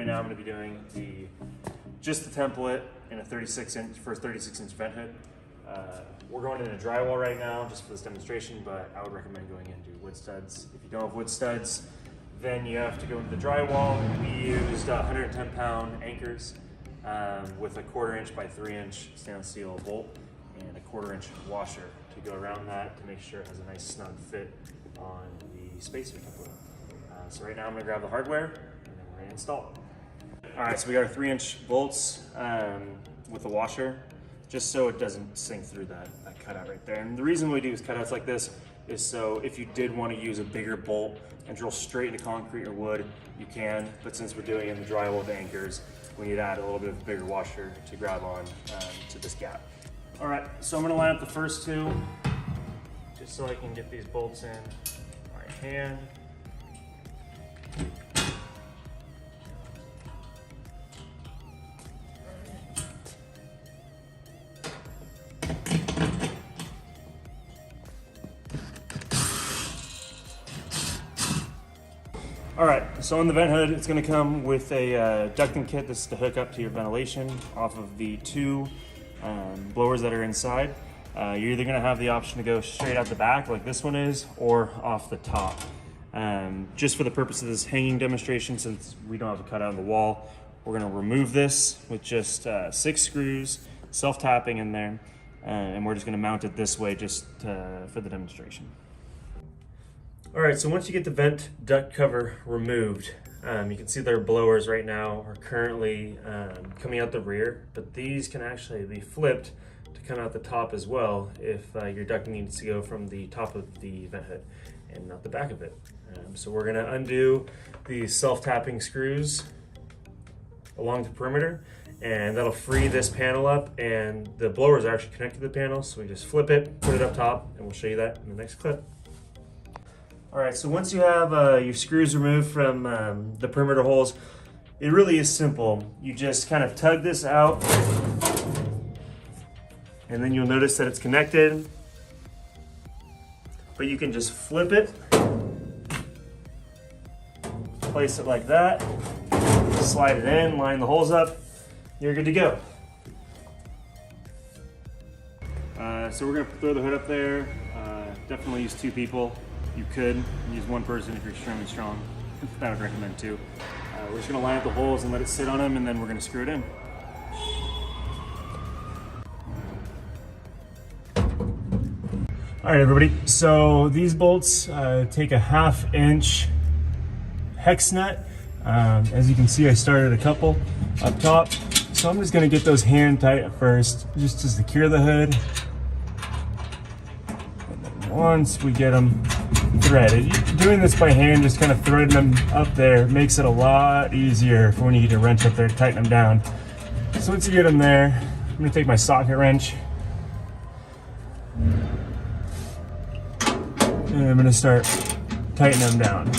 now I'm going to be doing just the template in a 36-inch vent hood. We're going in a drywall right now just for this demonstration, but I would recommend going into wood studs. If you don't have wood studs, then you have to go into the drywall. We used 110-pound anchors with a 1/4 inch by 3 inch stainless steel bolt and a 1/4 inch washer to go around that to make sure it has a nice snug fit on the spacer template. So right now I'm going to grab the hardware and then we're going to install it. All right, so we got our 3-inch bolts with the washer, just so it doesn't sink through that cutout right there. And the reason we do is cutouts like this is so if you did want to use a bigger bolt and drill straight into concrete or wood, you can. But since we're doing it in the drywall with anchors, we need to add a little bit of a bigger washer to grab on to this gap. All right, so I'm going to line up the first two, just so I can get these bolts in my hand. All right, so on the vent hood, it's gonna come with a ducting kit. This is to hook up to your ventilation off of the 2 blowers that are inside. You're either gonna have the option to go straight out the back like this one is, or off the top. Just for the purpose of this hanging demonstration, since we don't have a cutout on the wall, we're gonna remove this with just 6 screws, self-tapping in there, and we're just gonna mount it this way just for the demonstration. All right, so once you get the vent duct cover removed, you can see their blowers right now are currently coming out the rear, but these can actually be flipped to come out the top as well if your ducting needs to go from the top of the vent hood and not the back of it. So we're gonna undo these self-tapping screws along the perimeter, and that'll free this panel up, and the blowers are actually connected to the panel, so we just flip it, put it up top, and we'll show you that in the next clip. All right, so once you have your screws removed from the perimeter holes, it really is simple. You just kind of tug this out, and then you'll notice that it's connected, but you can just flip it, place it like that, slide it in, line the holes up, you're good to go. So we're gonna throw the hood up there. Definitely use 2 people. You could use 1 person if you're extremely strong. I would recommend 2. We're just gonna line up the holes and let it sit on them, and then we're gonna screw it in. All right, everybody. So these bolts take a 1/2 inch hex nut. As you can see, I started a couple up top. So I'm just gonna get those hand tight at first, just to secure the hood. And then once we get them threaded, doing this by hand, just kind of threading them up there, makes it a lot easier for when you get a wrench up there to tighten them down. So once you get them there, I'm gonna take my socket wrench and I'm gonna start tightening them down.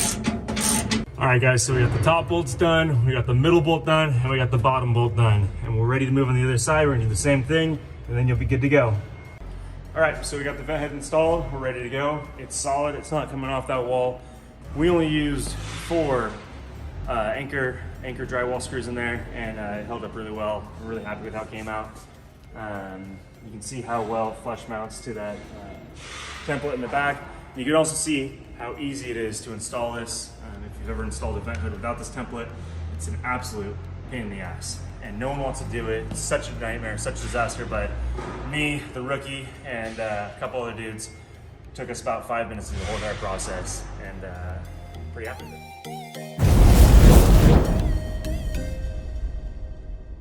All right, guys, so we got the top bolts done, we got the middle bolt done, and we got the bottom bolt done. And we're ready to move on the other side. We're gonna do the same thing, and then you'll be good to go. All right, so we got the vent head installed. We're ready to go. It's solid, it's not coming off that wall. We only used 4 anchor drywall screws in there, and it held up really well. We're really happy with how it came out. You can see how well flush mounts to that template in the back. You can also see how easy it is to install this. If you've ever installed a vent hood without this template, it's an absolute pain in the ass. And no one wants to do it. It's such a nightmare, such a disaster, but me, the rookie, and a couple other dudes, it took us about 5 minutes to do the whole entire process, and pretty happy with it.